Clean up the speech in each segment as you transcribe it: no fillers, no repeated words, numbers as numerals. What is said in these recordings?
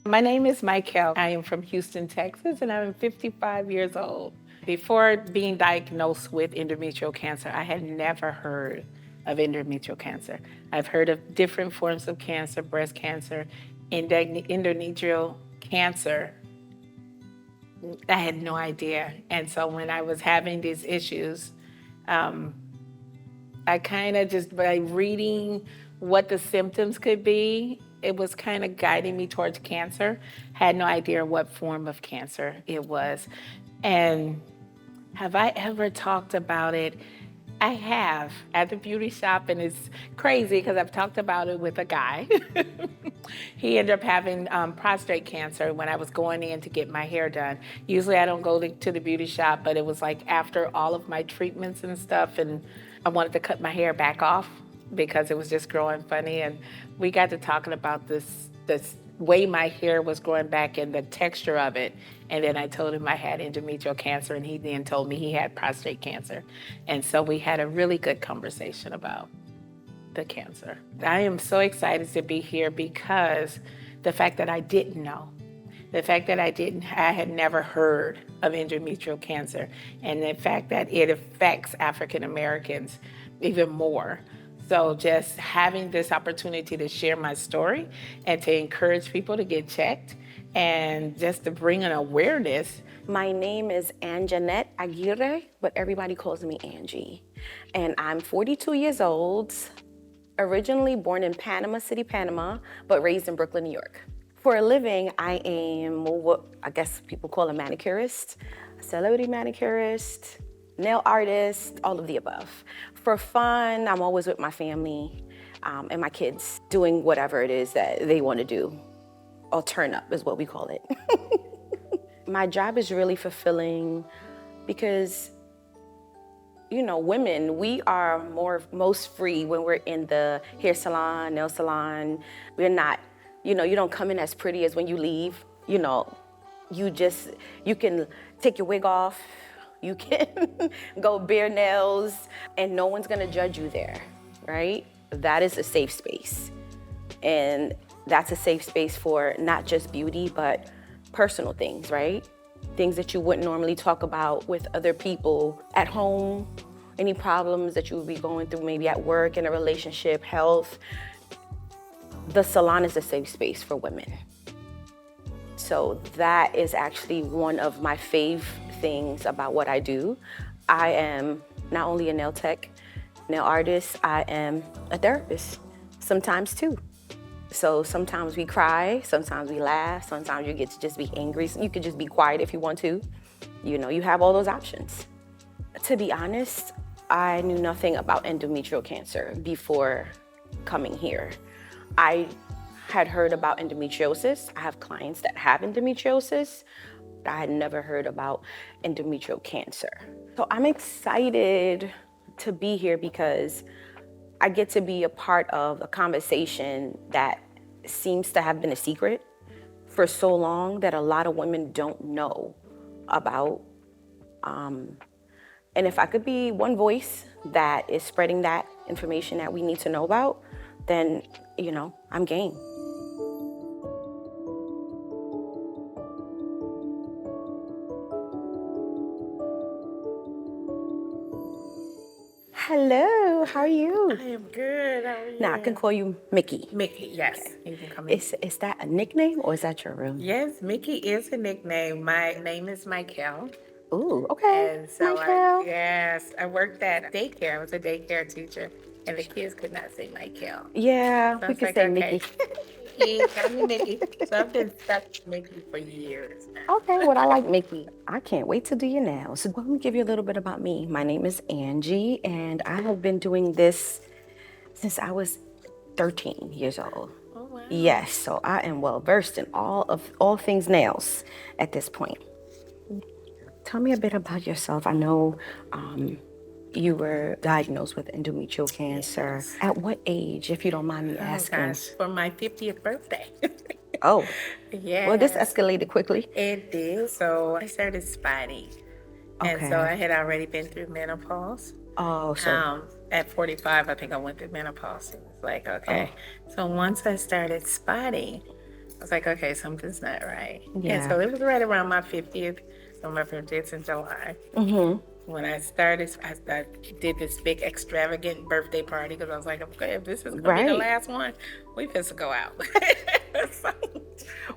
My name is Mikki. I am from Houston, Texas, and I'm 55 years old. Before being diagnosed with endometrial cancer, I had never heard of endometrial cancer. I've heard of different forms of cancer, breast cancer, endometrial cancer. I had no idea. And so when I was having these issues, I kind of just by reading what the symptoms could be, it was kind of guiding me towards cancer. Had no idea what form of cancer it was. And have I ever talked about it? I have at the beauty shop, and it's crazy because I've talked about it with a guy. He ended up having prostate cancer when I was going in to get my hair done. Usually I don't go to the beauty shop, but it was like after all of my treatments and stuff, and I wanted to cut my hair back off because it was just growing funny. And we got to talking about this way my hair was growing back and the texture of it. And then I told him I had endometrial cancer, and he then told me he had prostate cancer. And so we had a really good conversation about the cancer. I am so excited to be here because the fact that I didn't know, the fact that I had never heard of endometrial cancer, and the fact that it affects African Americans even more. So just having this opportunity to share my story and to encourage people to get checked and just to bring an awareness. My name is Anjanette Aguirre, but everybody calls me Angie. And I'm 42 years old, originally born in Panama City, Panama, but raised in Brooklyn, New York. For a living, I am what I guess people call a manicurist, a celebrity manicurist, nail artist, all of the above. For fun, I'm always with my family and my kids doing whatever it is that they want to do. Or turn up is what we call it. My job is really fulfilling because, you know, women, we are most free when we're in the hair salon, nail salon. We're not, you know, you don't come in as pretty as when you leave. You know, you can take your wig off, you can go bare nails, and no one's gonna judge you there, right? That is a safe space. And that's a safe space for not just beauty, but personal things, right? Things that you wouldn't normally talk about with other people at home, any problems that you would be going through maybe at work, in a relationship, health. The salon is a safe space for women. So that is actually one of my fave things about what I do. I am not only a nail tech, nail artist, I am a therapist, sometimes too. So sometimes we cry, sometimes we laugh, sometimes you get to just be angry. You could just be quiet if you want to. You know, you have all those options. To be honest, I knew nothing about endometrial cancer before coming here. I had heard about endometriosis. I have clients that have endometriosis. I had never heard about endometrial cancer. So I'm excited to be here because I get to be a part of a conversation that seems to have been a secret for so long that a lot of women don't know about. And if I could be one voice that is spreading that information that we need to know about, then, you know, I'm game. Hello, how are you? I am good. How are you? Now I can call you Mikki. Mikki, yes. You can call me. Is that a nickname or is that your real name? Yes, Mikki is a nickname. My name is Mikki. Ooh, okay. And so Michael. I worked at daycare. I was a daycare teacher, and the kids could not say Mikki. Yeah, So I we was can like, say okay. Mikki. Mikki, call me Mikki. So I've been stuck with Mikki for years now. Okay, well, I like Mikki. I can't wait to do your nails. So let me give you a little bit about me. My name is Angie, and I have been doing this since I was 13 years old. Oh, wow. Yes, so I am well versed in all things nails at this point. Tell me a bit about yourself. I know you were diagnosed with endometrial cancer. At what age, if you don't mind me asking? Oh, gosh, for my 50th birthday. Oh, well, this Yes, escalated quickly. it did. So I started spotting. And so Okay. I had already been through menopause. Oh, so At 45, I think I went through menopause. It was like, oh okay. So once I started spotting, I was like, okay, something's not right. And yeah. so it was right around my 50th. So my 50th in July. Mm-hmm. When I started, I did this big extravagant birthday party because I was like, okay, if this is going to be the Right. last one, we supposed to go out. So,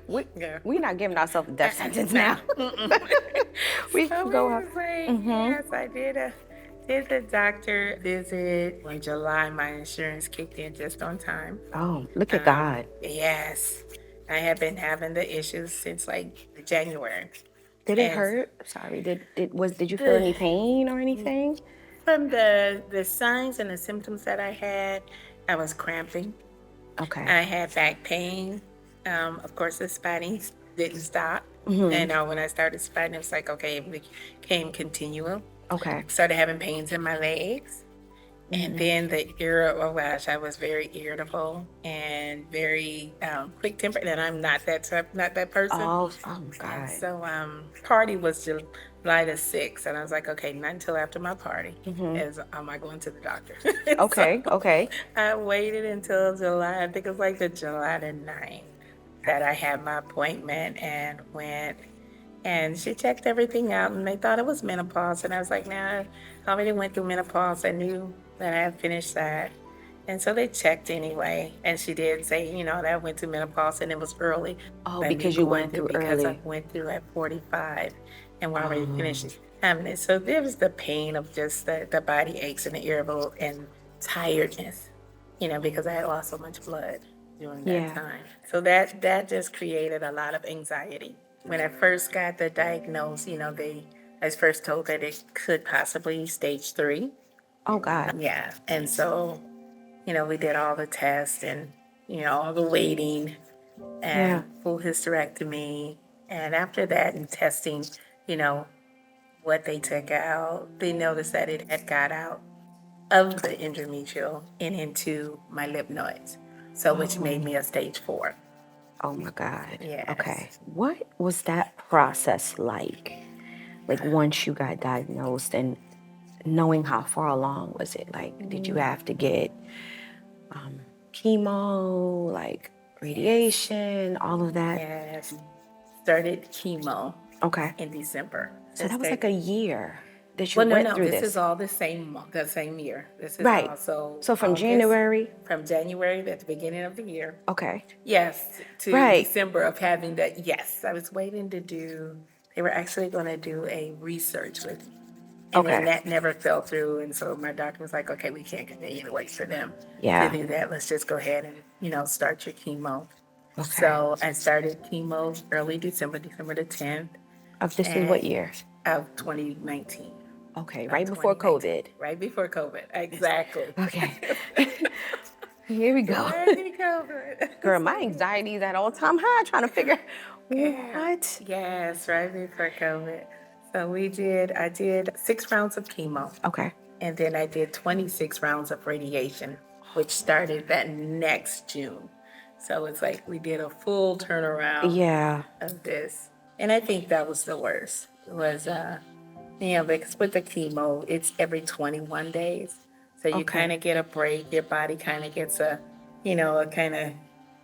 We yeah. we're not giving ourselves a death sentence No. now. We So can it go out. was like, Mm-hmm. yes, I did the doctor visit in July. My insurance kicked in just on time. Oh, look at God. Yes, I had been having the issues since like January, Did it and hurt? Sorry. Did you feel any pain or anything? from the signs and the symptoms that I had, I was cramping. Okay. I had back pain. Of course, the spotting didn't stop. Mm-hmm. And when I started spotting, it was like, okay, it became continual. Okay. Started having pains in my legs. And then oh gosh, I was very irritable and very quick tempered. And I'm not not that person. Oh And God. so, party was July the 6th. And I was like, okay, not until after my party am I going to the doctor. Okay. So Okay. I waited until July, I think it was like the July the 9th that I had my appointment and went. And she checked everything out and they thought it was menopause. And I was like, nah, I already went through menopause. I knew that I had finished that. And so they checked anyway. And she did say, that I went through menopause and it was early. Oh, By me because you going went through through because I early. went through at 45 and we're already Oh. finished having it. So there was the pain of just the body aches and the irritable and tiredness, because I had lost so much blood during that Yeah. time. So that just created a lot of anxiety. When I first got the diagnosis, I was first told that it could possibly stage 3. Oh God. Yeah. And so, we did all the tests and, all the waiting Yeah. and full hysterectomy. And after that and testing, you know, what they took out, they noticed that it had got out of the endometrial and into my lymph nodes. So which made me a stage 4. Oh my God. Yes. Okay. What was that process like? Like once you got diagnosed and knowing how far along was it? Like, did you have to get chemo, like radiation, all of that? Yes. Started chemo Okay. in December. So that was like a year that you Well, no, went no. through This this. is all the same year. This is Right. all so. So from August, January. from January at the beginning of the year, Okay. yes, to Right. December of having that. Yes, I was waiting to do. They were actually going to do a research with me, and then Okay. that never fell through. And so my doctor was like, "Okay, we can't continue to wait for them Yeah. to do that. Let's just go ahead and start your chemo." Okay. So I started chemo early December, December the 10th Of this is what year? of 2019. Okay. Of Right before 2019. COVID. Right before COVID, exactly. Okay. Here we go. Right before COVID. Girl, my anxiety is at all time high trying to figure what? Yes, right before COVID. So I did 6 rounds of chemo, Okay. and then I did 26 rounds of radiation, which started that next June. So it's like we did a full turnaround Yeah. of this. And I think that was the worst. It was, because with the chemo, it's every 21 days. So you Okay. kind of get a break. Your body kind of gets a kind of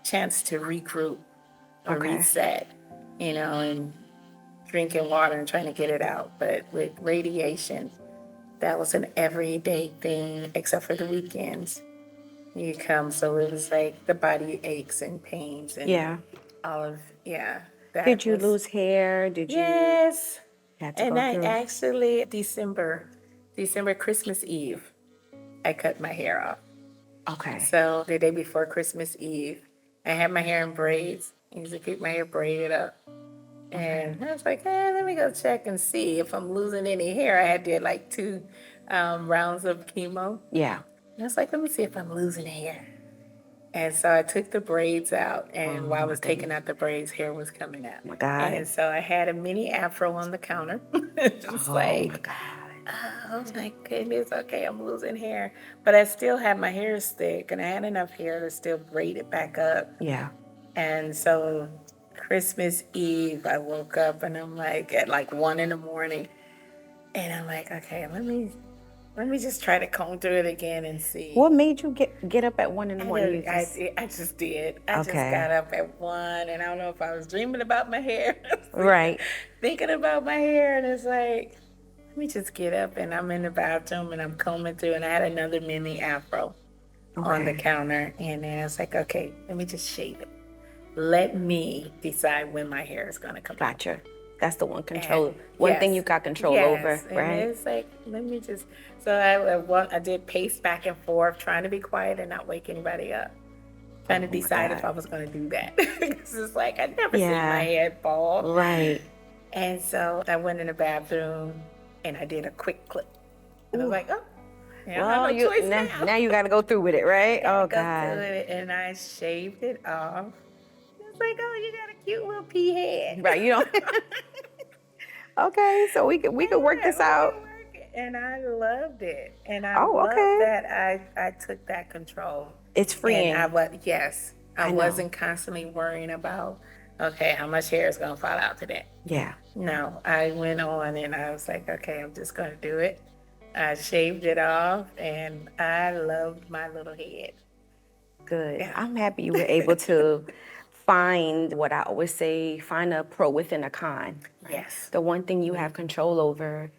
chance to regroup or Okay. reset, and drinking water and trying to get it out. But with radiation, that was an everyday thing, except for the weekends. You come, so it was like the body aches and pains and Yeah. all of, that Did you was- lose hair? Did you Yes. have to And go I through? actually, December, Christmas Eve, I cut my hair off. Okay. So the day before Christmas Eve, I had my hair in braids. I used to keep my hair braided up. And I was like, let me go check and see if I'm losing any hair. I had did like 2 rounds of chemo. Yeah. And I was like, let me see if I'm losing hair. And so I took the braids out, and while I was taking out the braids, hair was coming out. Oh my God. And so I had a mini afro on the counter. Just Oh my like, God. oh my goodness, okay, I'm losing hair. But I still had my hair thick, and I had enough hair to still braid it back up. Yeah. And so Christmas Eve, I woke up and I'm like at like 1 in the morning, and I'm like, okay, let me just try to comb through it again and see. What made you get up at 1 in the morning? You just I just did. I just okay, got up at 1, and I don't know if I was dreaming about my hair, right? thinking about my hair, and it's like, let me just get up, and I'm in the bathroom and I'm combing through, and I had another mini afro on the Okay, counter, and then I was like, okay, let me just shave it. Let me decide when my hair is gonna come out. gotcha. That's the one And control. One thing you got control over, and right? it's like, let me just. So I did pace back and forth, trying to be quiet and not wake anybody up. Trying to Oh my decide if God. I was going to do that. Because it's like, I'd never seen my Yeah, head bald. right. And so I went in the bathroom and I did a quick clip. And I was Ooh. like, oh, I don't have Well, no you choice now, now. now you got to go through with it, right? Gotta Oh go through God. it. And I shaved it off. It's like, oh, you got a cute little pea head. Right, you don't. Okay, so we could work Yeah, this we out. can work it. And I loved it. And I Oh, love okay. that I took that control. It's And I freeing. was, yes, I I know. wasn't constantly worrying about, okay, how much hair is going to fall out today. Yeah. No, I went on and I was like, okay, I'm just going to do it. I shaved it off and I loved my little head. Good. Yeah. I'm happy you were able to find what I always say, find a pro within a con. Right? Yes. The one thing you have control over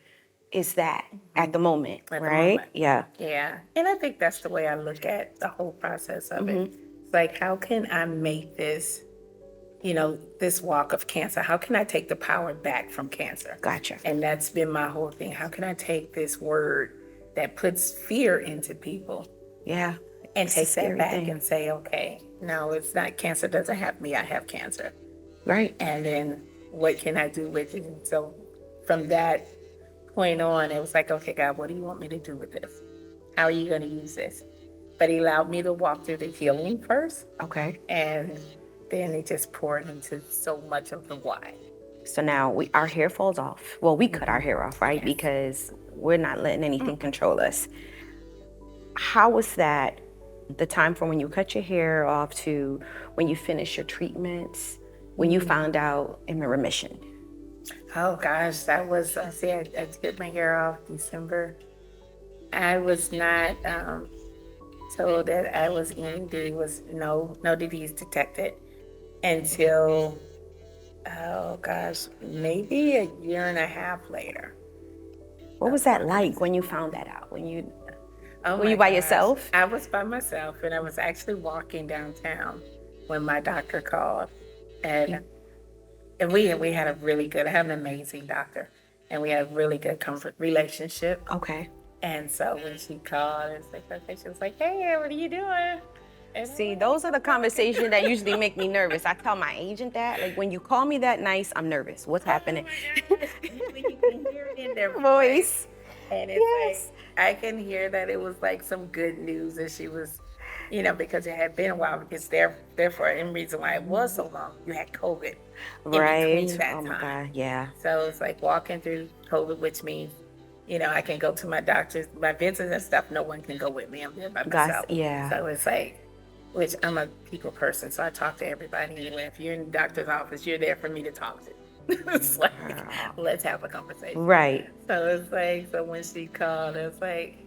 is that at the moment, At the right? moment. Yeah. Yeah. And I think that's the way I look at the whole process of it. Mm-hmm. It's like, how can I make this, this walk of cancer? How can I take the power back from cancer? Gotcha. And that's been my whole thing. How can I take this word that puts fear into people Yeah. and It's a take that scary back thing. and say, okay, no, it's not, cancer doesn't have me, I have cancer. Right. And then what can I do with it? And so from that point on, it was like, okay, God, what do you want me to do with this? How are you going to use this? But he allowed me to walk through the healing first, Okay. and then it just poured into so much of the why. So now our hair falls off. Well, we cut our hair off, right? Yes. Because we're not letting anything control us. How was that the time from when you cut your hair off to when you finish your treatments, when you found out in remission? Oh gosh, that was, I did my hair off December. I was not told that I was ED, was no disease detected until, oh gosh, maybe a year and a half later. What was that like when you found that out? When you Oh were my you by gosh. yourself? I was by myself, and I was actually walking downtown when my doctor called, and we had a really good, I have an amazing doctor, and we had a really good comfort relationship. Okay. And so when she called, it's like, okay, she was like, hey, what are you doing? And See, those are the conversations that usually make me nervous. I tell my agent that, like, when you call me that nice, I'm nervous. What's happening? oh my gosh, when you can hear it in their voice. Voice. And it's Yes. like, I can hear that it was like some good news that she was, because it had been a while, because therefore, and reason why it was so long, you had COVID in Right. between that Oh my time. God. Yeah. So it's like walking through COVID, which means, I can go to my doctors, my visits and stuff. No one can go with me. I'm there by myself. Yeah. So it's like, which I'm a people person, so I talk to everybody anyway. If you're in the doctor's office, you're there for me to talk to. It's like, let's have a conversation. Right. So it's like, so when she called, it's like,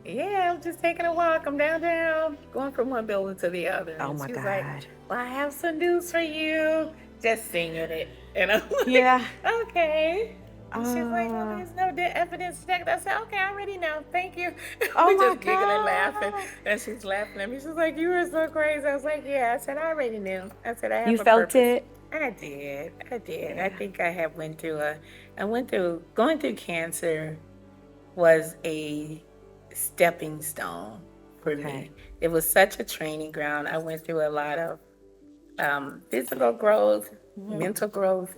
yeah, I'm just taking a walk. I'm downtown, going from one building to the other. Oh And my she was God. like, well, I have some news for you. Just singing it. And I'm like, Yeah. okay. And she's like, well, Ah. there's no evidence to check. I said, okay, I already know. Thank you. Oh We my just giggling and laughing. God. And she's laughing at me. She's like, you were so crazy. I was like, yeah. I said, I already knew. I said, I have You a felt purpose. it? I did. Yeah. I think I have going through cancer was a stepping stone for Okay. me. It was such a training ground. I went through a lot of physical growth, mental growth,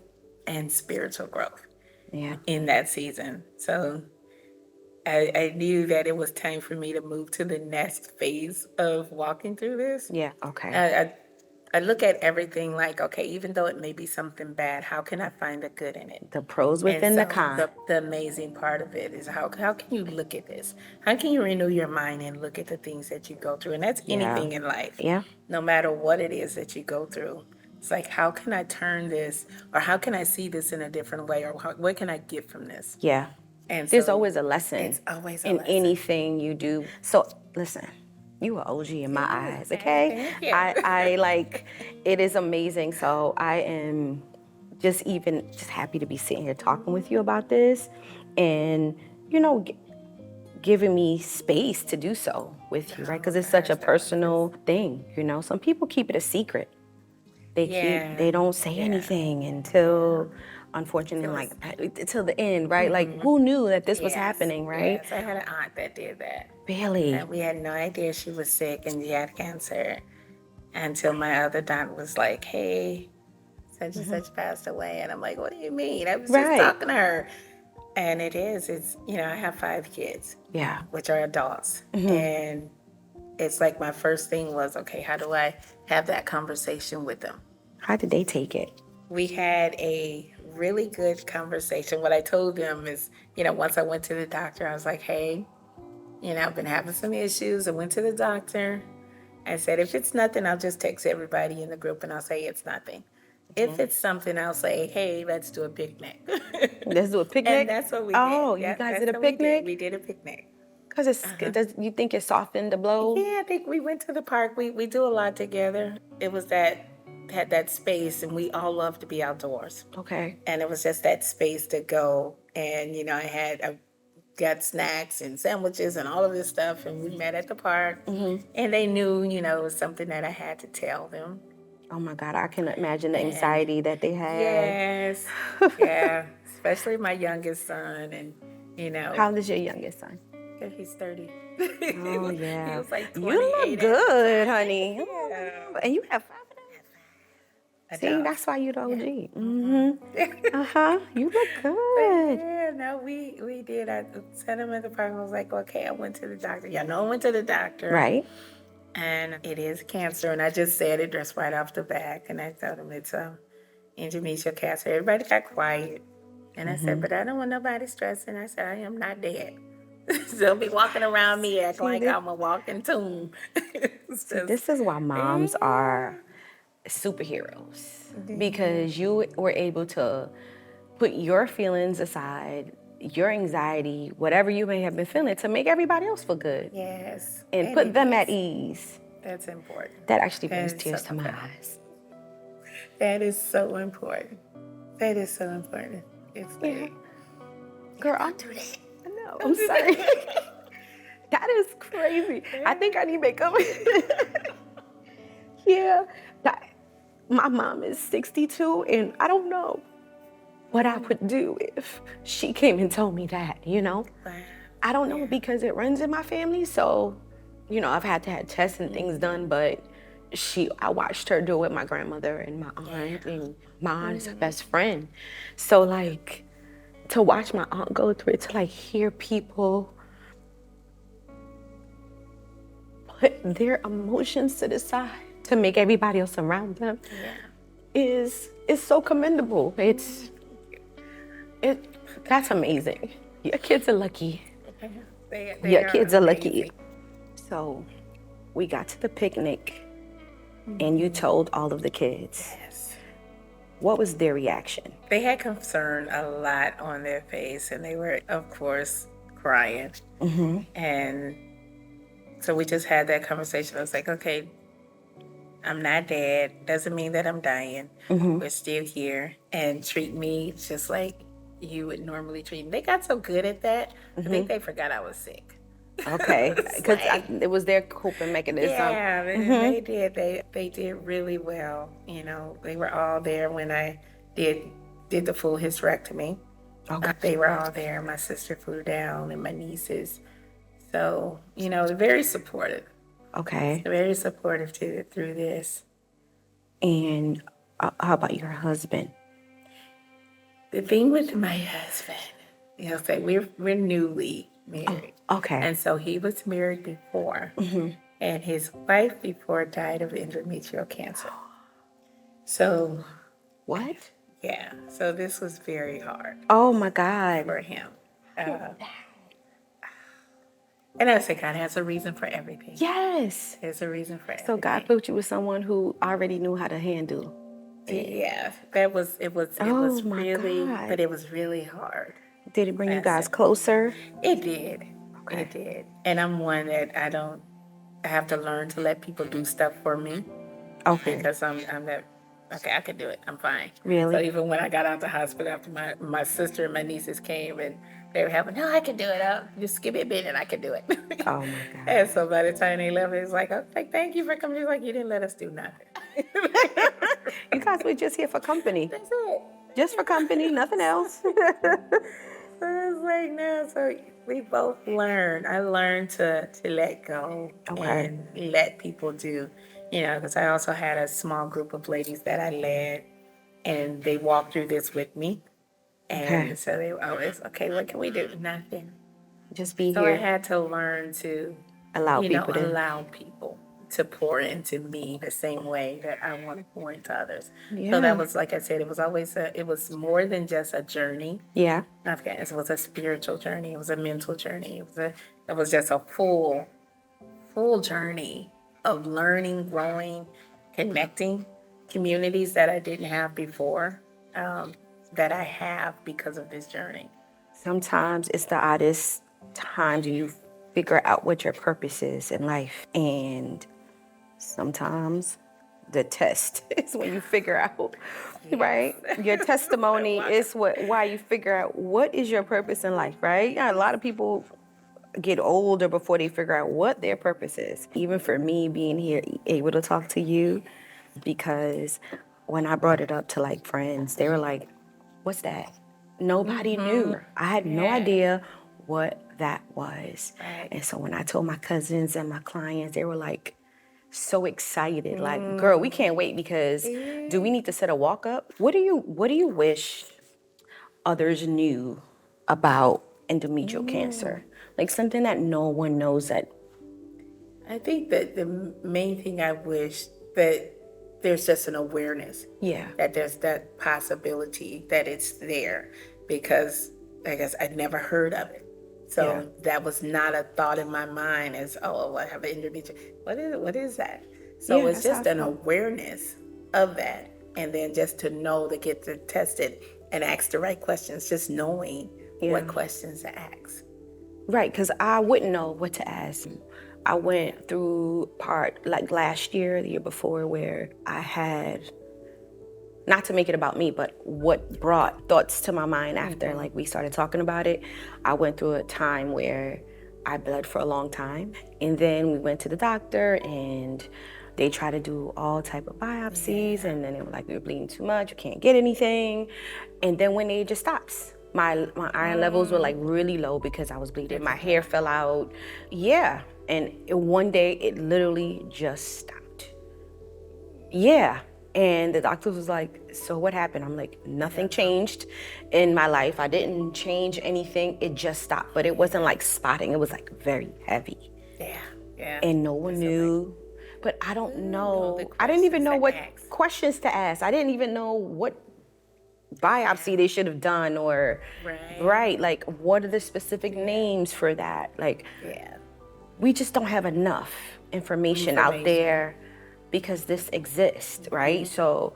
and spiritual growth Yeah. in that season. So I knew that it was time for me to move to the next phase of walking through this. Yeah. Okay. I look at everything like, okay, even though it may be something bad, how can I find the good in it? The pros And within the so con. the amazing part of it is how can you look at this? How can you renew your mind and look at the things that you go through? And that's Yeah. anything in life. Yeah. No matter what it is that you go through. It's like, how can I turn this, or how can I see this in a different way, or what can I get from this? Yeah. And There's so always a lesson it's always a in lesson. anything you do. So listen, you are OG in my eyes, okay? Thank you. I like, it is amazing. So I am just happy to be sitting here talking with you about this, and giving me space to do so with you, right? Because it's such a personal thing. Some people keep it a secret. They don't say anything until, unfortunately, till the end, right? Like, who knew that this was happening, right? Yes, I had an aunt that did that. Really? And we had no idea she was sick and she had cancer until my other aunt was like, hey, such and such passed away. And I'm like, what do you mean? I was just talking to her. And it's, I have 5 kids. Yeah. Which are adults. And it's like my first thing was, okay, how do I have that conversation with them? How did they take it? We had a really good conversation. What I told them is, once I went to the doctor, I was like, hey, I've been having some issues. I went to the doctor. I said, if it's nothing, I'll just text everybody in the group and I'll say it's nothing. If it's something, I'll say, hey, let's do a picnic. Let's do a picnic? And that's what we did. Oh, you guys did a picnic? We did a picnic. Because you think it softened the blow? Yeah, I think we went to the park. We do a lot together. It was had that space, and we all love to be outdoors. Okay. And it was just that space to go. And, I got snacks and sandwiches and all of this stuff, and we met at the park. And they knew, it was something that I had to tell them. Oh my God, I can imagine the anxiety that they had. Yes. Yeah. Especially my youngest son. And, How old is your youngest son? He's 30. Oh, yeah. He was like 28. You look good, honey. Yeah. And you have 5 of them? See, that's why you're the OG. You look good. Yeah, no, we did. I sent him in the park and was like, okay, I went to the doctor. Yeah, no, I went to the doctor. Right. And it is cancer. And I just said it just right off the back. And I told him it's endometrial cancer. Everybody got quiet. And I said, but I don't want nobody stressing. I said, I am not dead. So they'll be walking around me acting like I'm a walking tomb. This is why moms are superheroes. Because you were able to put your feelings aside, your anxiety, whatever you may have been feeling, to make everybody else feel good. Yes. And put them at ease. That's important. That actually brings tears to my eyes. That is so important. That is so important. It's like, girl, I'll do that. I know. I'm sorry. That is crazy. I think I need makeup. Yeah. My mom is 62, and I don't know what I would do if she came and told me that, I don't know, because it runs in my family. So, I've had to have tests and things done, but I watched her do it with my grandmother and my aunt, and my aunt is her best friend. So, to watch my aunt go through it, to hear people put their emotions to the side to make everybody else around them is so commendable. That's amazing. Your kids are lucky. Your kids are lucky. So we got to the picnic and you told all of the kids. Yes. What was their reaction? They had concern a lot on their face, and they were, of course, crying. And so we just had that conversation. I was like, okay, I'm not dead. Doesn't mean that I'm dying. We're still here, and treat me just like you would normally treat me. They got so good at that. I think they forgot I was sick. Okay, because it was their coping mechanism. Yeah, they did. They did really well. They were all there when I did the full hysterectomy. Okay. They were all there. My sister flew down and my nieces. So, they're very supportive. Okay. They're very supportive through this. And how about your husband? The thing with my husband, say we're newly married. Oh, okay. And so he was married before. And his wife before died of endometrial cancer. So, What? yeah, so this was very hard Oh my God. for him. And I say God has a reason for everything. Yes. There's a reason for everything. So God put you with someone who already knew how to handle it. Yeah, it was Oh my really, God. but it was really hard. Did it bring you That's guys it. closer? It did. Okay. It did. And I'm one that I have to learn to let people do stuff for me Okay. because I'm that, okay, I can do it. I'm fine. Really? So even when I got out the hospital after my sister and my nieces came and they were having, no, I can do it. Just give me a minute and I can do it. Oh my God. And so by the time they left, it was like, okay, thank you for coming. He's like, you didn't let us do nothing. You guys were just here for company. That's it. Just for company, nothing else. So it's like now, so we both learned. I learned to let go Okay. and let people do, because I also had a small group of ladies that I led, and they walked through this with me. And Okay. so they were always, okay, what can we do? Nothing. Just be So I here. had to learn to, Allow people to. allow people to pour into me the same way that I want to pour into others. Yeah. So that was, like I said, it was always it was more than just a journey. Yeah. It was a spiritual journey. It was a mental journey. It was just a full journey of learning, growing, connecting, communities that I didn't have before, that I have because of this journey. Sometimes it's the oddest times you figure out what your purpose is in life. And sometimes the test is when you figure out, right? Your testimony is why you figure out what is your purpose in life, right? A lot of people get older before they figure out what their purpose is. Even for me being here, able to talk to you, because when I brought it up to like friends, they were like, what's that? Nobody knew. I had no idea what that was. Right. And so when I told my cousins and my clients, they were like so excited. Like, girl, we can't wait because do we need to set a walk up? What do you wish others knew about endometrial cancer? Like something that no one knows that. I think that the main thing I wish that there's just an awareness. Yeah. That there's that possibility that it's there, because I guess I'd never heard of it. So that was not a thought in my mind as, oh, I have an endometrial. What is that? So Yeah, it's that's just how I an felt. awareness of that. And then just to know, to get to test it and ask the right questions, just knowing what questions to ask. Right, because I wouldn't know what to ask. I went through part like last year, the year before, where I had, not to make it about me, but what brought thoughts to my mind after like we started talking about it. I went through a time where I bled for a long time, and then we went to the doctor and they tried to do all type of biopsies, and then they were like, you're bleeding too much, you can't get anything. And then when it just stops. My iron levels were like really low because I was bleeding. My hair fell out. Yeah. And one day it literally just stopped. Yeah. And the doctor was like, so what happened? I'm like, nothing changed in my life. I didn't change anything. It just stopped. But it wasn't like spotting. It was like very heavy. Yeah. Yeah. And no one knew. But I don't know. the I didn't even know questions to what ask. questions to ask. I didn't even know what biopsy they should have done, or right, like what are the specific names for that? Like we just don't have enough information out there because this exists, right? So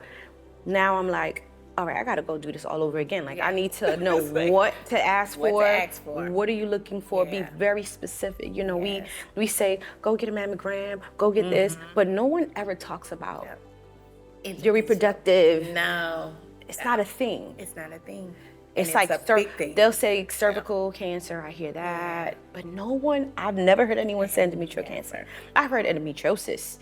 now I'm like, all right, I gotta go do this all over again. Like I need to know what to ask for. What are you looking for? Be very specific. You know, we say, go get a mammogram, go get this, but no one ever talks about your reproductive. No. It's not a thing. It's not a thing. It's And like a big thing. they'll say cervical cancer. I hear that, but no one. I've never heard anyone say endometrial cancer. I've heard endometriosis,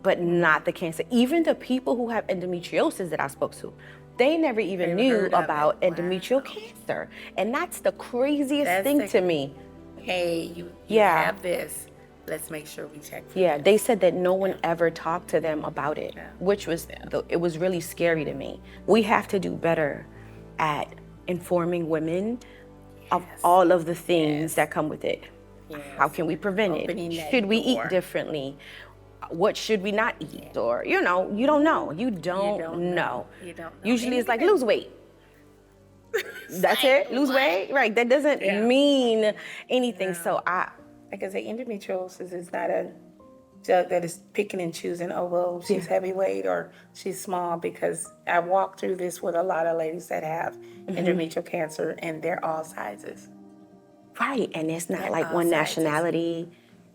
but not the cancer. Even the people who have endometriosis that I spoke to, they never even knew heard of about it. endometrial cancer, and that's the craziest thing to me. Hey, you Yeah. have this. Let's make sure we check for Yeah, this. they said that no one ever talked to them about it, which was it was really scary to me. We have to do better at informing women of all of the things that come with it. How can we prevent Opening it? that Should we eat door. differently? what should we not eat, or you don't know. You don't know. You don't know. You don't know. Usually it's like lose weight. That's it. Lose weight. Right. That doesn't Yeah. mean anything. So Like I say, endometriosis is not a drug that is picking and choosing, oh, well, she's heavyweight or she's small, because I walk through this with a lot of ladies that have endometrial cancer, and they're all sizes. right, and it's not They're like all one sizes. nationality,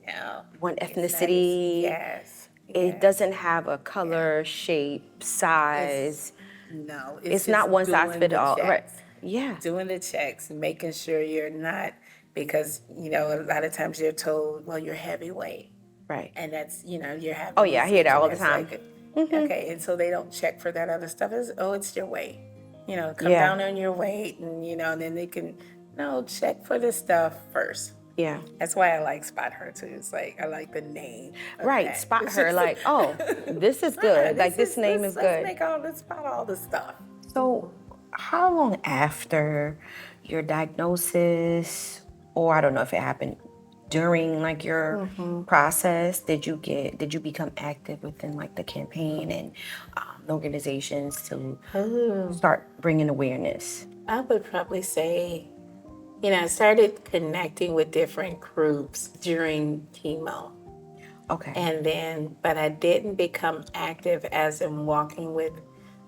Yeah. one It's ethnicity. yes. It doesn't have a color, shape, size. No. It's not just one size doing fit the all. Right. checks. Yeah. Doing the checks, making sure you're not, because, a lot of times you're told, well, you're heavyweight. Right. And that's, you're having. Oh, yeah, I hear that all the it's time. Okay, and so they don't check for that other stuff. It's your weight. Come Yeah. down on your weight, and then they can, no, check for this stuff first. Yeah. That's why I like Spot Her too. It's like, I like the name. of Right. that. Spot It's her just- like, oh, this is good. Like this name is let's good. make spot all the stuff. So, how long after your diagnosis, or I don't know if it happened during like your process, did you become active within like the campaign and organizations to start bringing awareness? I would probably say, I started connecting with different groups during chemo. Okay. But I didn't become active as in walking with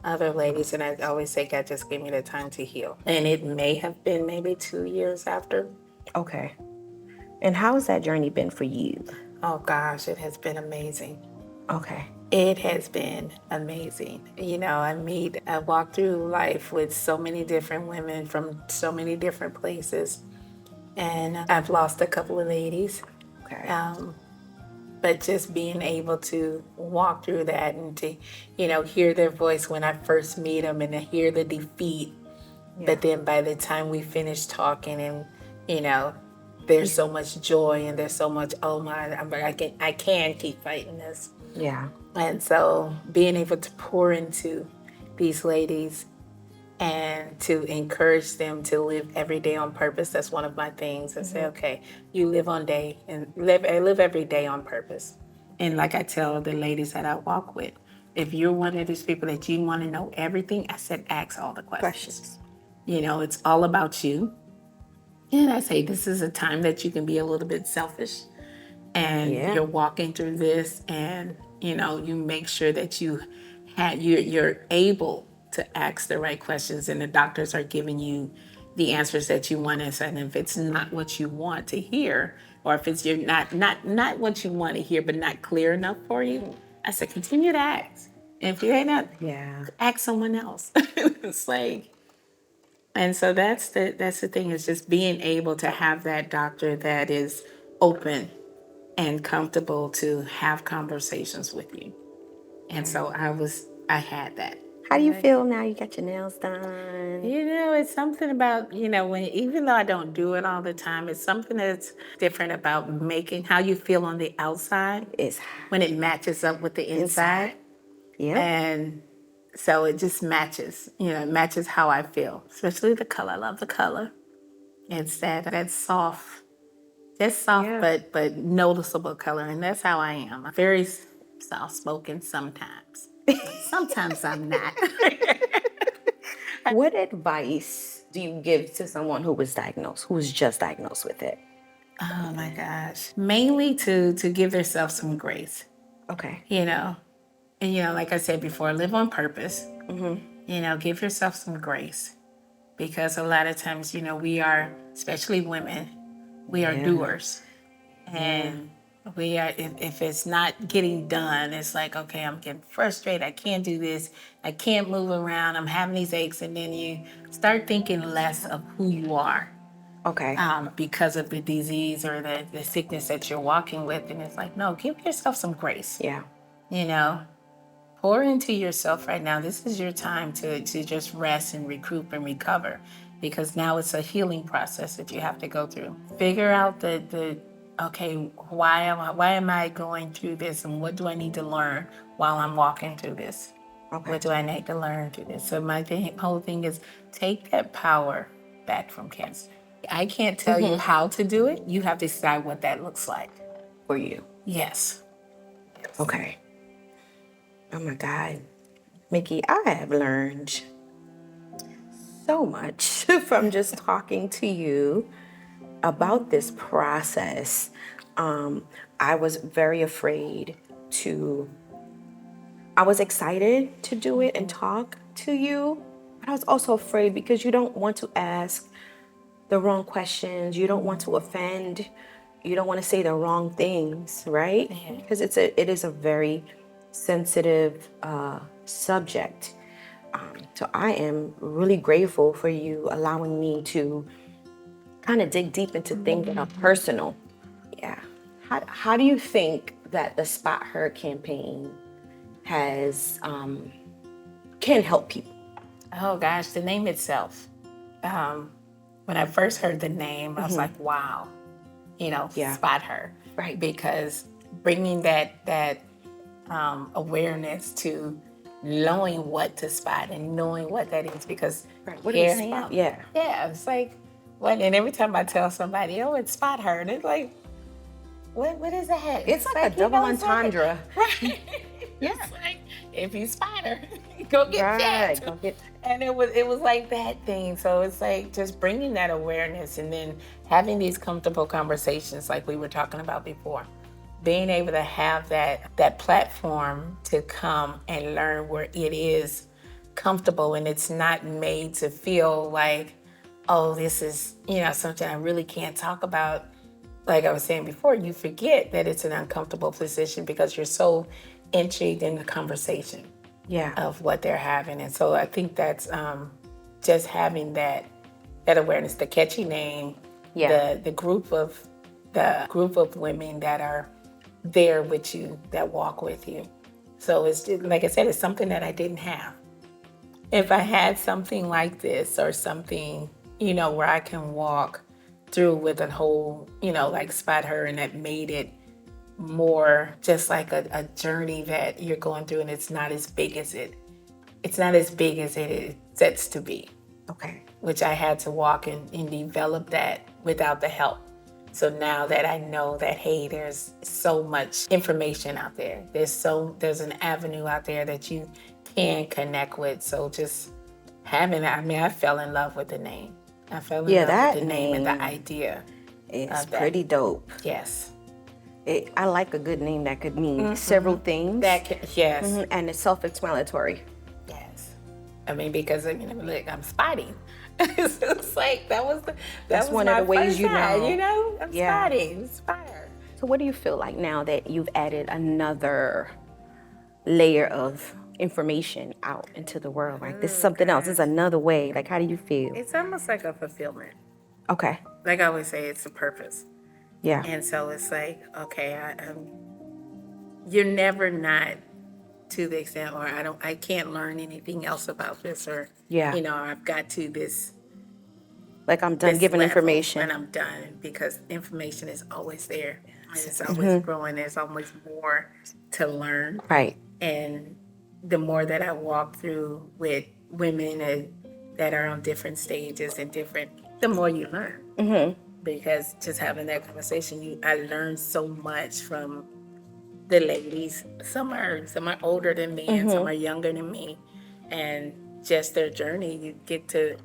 other ladies. And I always say, God just gave me the time to heal. And it may have been maybe 2 years after. Okay. And how has that journey been for you? Oh gosh, it has been amazing. Okay. It has been amazing. I walk through life with so many different women from so many different places. And I've lost a couple of ladies. Okay. But just being able to walk through that and to, hear their voice when I first meet them, and to hear the defeat. Yeah. But then by the time we finish talking, and, there's so much joy, and there's so much, oh my, I can keep fighting this. Yeah. And so being able to pour into these ladies and to encourage them to live every day on purpose, that's one of my things. I say, okay, you live live every day on purpose. And like I tell the ladies that I walk with, if you're one of these people that you want to know everything, I said, ask all the questions. It's all about you. And I say, this is a time that you can be a little bit selfish, and you're walking through this, and you make sure that you're able to ask the right questions, and the doctors are giving you the answers that you want. And if it's not what you want to hear, or if it's you're not what you want to hear, but not clear enough for you, I said, continue to ask. And if you ain't not, ask someone else. It's like, and so that's the thing, is just being able to have that doctor that is open and comfortable to have conversations with you. And so I had that. How do you feel now you got your nails done? It's something about, even though I don't do it all the time, it's something that's different about making how you feel on the outside when it matches up with the inside. Yeah. And so it just matches, it matches how I feel, especially the color. I love the color. It's that soft, but noticeable color. And that's how I am. I'm very soft-spoken sometimes. Sometimes I'm not. What advice do you give to someone who was just diagnosed with it? Oh my gosh. Mainly to give themselves some grace. Okay. And like I said before, live on purpose. Give yourself some grace. Because a lot of times, we are, especially women, we are doers. And we are, if it's not getting done, it's like, okay, I'm getting frustrated. I can't do this. I can't move around. I'm having these aches. And then you start thinking less of who you are. Okay. Because of the disease or the sickness that you're walking with. And it's like, no, give yourself some grace. Yeah. Pour into yourself right now. This is your time to just rest and recoup and recover, because now it's a healing process that you have to go through. Figure out okay, why am I going through this, and what do I need to learn while I'm walking through this? Okay. What do I need to learn through this? So my whole thing is take that power back from cancer. I can't tell you how to do it. You have to decide what that looks like For you. Yes. Okay. Oh my God. Mikki, I have learned so much from just talking to you about this process. I was very afraid to, I was excited to do it and talk to you, but I was also afraid because you don't want to ask the wrong questions, you don't want to offend, you don't want to say the wrong things, right? Because it is a very sensitive subject. So I am really grateful for you allowing me to kind of dig deep into things that are personal. Yeah. How do you think that the Spot Her campaign has can help people? Oh gosh, the name itself. When I first heard the name, I was like, wow, Yeah. spot her. Right. Because bringing that awareness to knowing what to spot and knowing what that is, because Right. What do we here I spot? am. Yeah. Yeah, it's like, what? And every time I tell somebody, oh, it's spot her, and it's like, what is that? It's like a double entendre. Right. Yeah. It's like, if you spot her, go get Right. checked. Go get. And it was like that thing. So it's like just bringing that awareness and then having these comfortable conversations like we were talking about before. Being able to have that platform to come and learn where it is comfortable and it's not made to feel like, oh, this is, something I really can't talk about. Like I was saying before, you forget that it's an uncomfortable position because you're so intrigued in the conversation Yeah. of what they're having. And so I think that's just having that awareness, the catchy name, Yeah. the group of women that are there with you, that walk with you. So it's just, like I said, it's something that I didn't have. If I had something like this or something, where I can walk through with a whole, like Spot Her, and that made it more just like a journey that you're going through, and it's not as big as it sets to be. Okay. Which I had to walk and develop that without the help. So now that I know that, hey, there's so much information out there. There's an avenue out there that you can connect with. So just having that, I fell in love with the name. I fell in love with the name and the idea. It's pretty dope. Yes. I like a good name that could mean several things. Yes. And it's self-explanatory. Yes. Because look, I'm spotting. It's like that's one my of the ways first you time, know. I'm Yeah. spotting. Spire. So what do you feel like now that you've added another layer of information out into the world? Like this is something else. This is another way. Like, how do you feel? It's almost like a fulfillment. Okay. Like I always say, it's a purpose. Yeah. And so it's like, okay, you're never not to the extent, or I can't learn anything else about this, or Yeah. I've got to this. Like I'm done this giving level, information. and I'm done, because information is always there. And it's always growing. There's always more to learn. Right. And the more that I walk through with women that are on different stages and the more you learn. Because just having that conversation, I learned so much from the ladies. Some are older than me, and some are younger than me, and just their journey. You get to,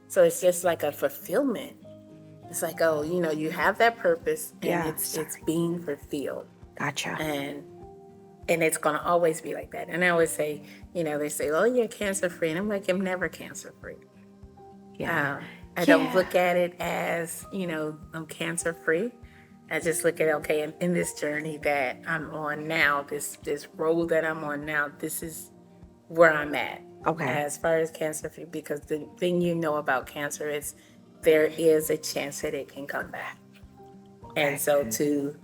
so it's just like a fulfillment. It's like, oh, you have that purpose, and it's being fulfilled. Gotcha. And it's gonna always be like that. And I always say, they say, oh, you're cancer free, and I'm like, I'm never cancer free. Yeah. I don't look at it as, I'm cancer free. I just look at, okay, in this journey that I'm on now, this road that I'm on now, this is where I'm at. Okay. As far as cancer free, because the thing about cancer is there is a chance that it can come back. Okay. And so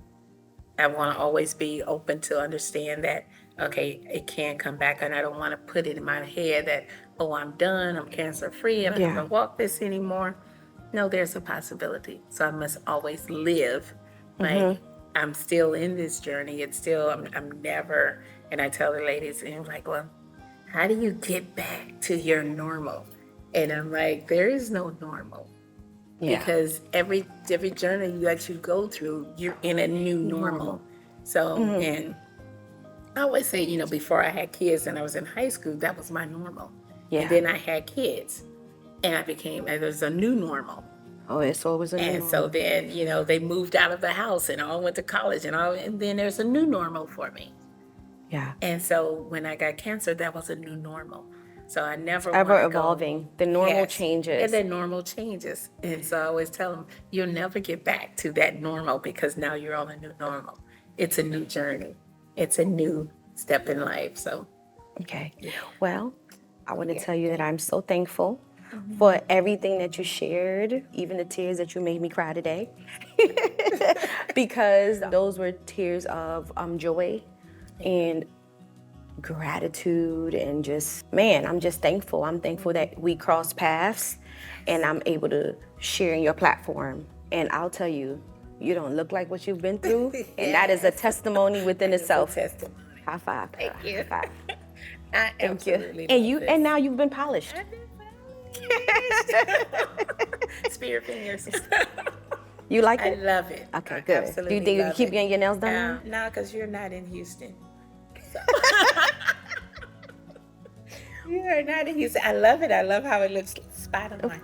I want to always be open to understand that, okay, it can come back, and I don't want to put it in my head that, oh, I'm done, I'm cancer free, and I don't walk this anymore. No, there's a possibility. So I must always live like I'm still in this journey. It's still, I'm never, and I tell the ladies, and I'm like, well, how do you get back to your normal? And I'm like, there is no normal. Yeah. Because every journey that you go through, you're in a new normal. So, and I always say, before I had kids and I was in high school, that was my normal. Yeah. And then I had kids and there was a new normal. Oh, it's always a new And so then, they moved out of the house and all went to college and then there's a new normal for me. Yeah. And so when I got cancer, that was a new normal. So I never Ever wanna evolving. The normal Yes. changes. And the normal changes. And so I always tell them, you'll never get back to that normal because now you're on a new normal. It's a new journey. It's a new step in life. So Okay. Well, I want to tell you that I'm so thankful for everything that you shared, even the tears that you made me cry today, because those were tears of joy and gratitude and just, man, I'm just thankful. I'm thankful that we crossed paths and I'm able to share in your platform. And I'll tell you, you don't look like what you've been through. And that is a testimony within itself. testimony. High five. Thank you. High five. I Thank you. absolutely And love you this. and now you've been polished. Spirit fingers. You like I it? love it. Okay, I good. absolutely Do you think you love keep it. getting your nails done? No, because you're not in Houston. So. You are not in Houston. I love it. I love how it looks spot on.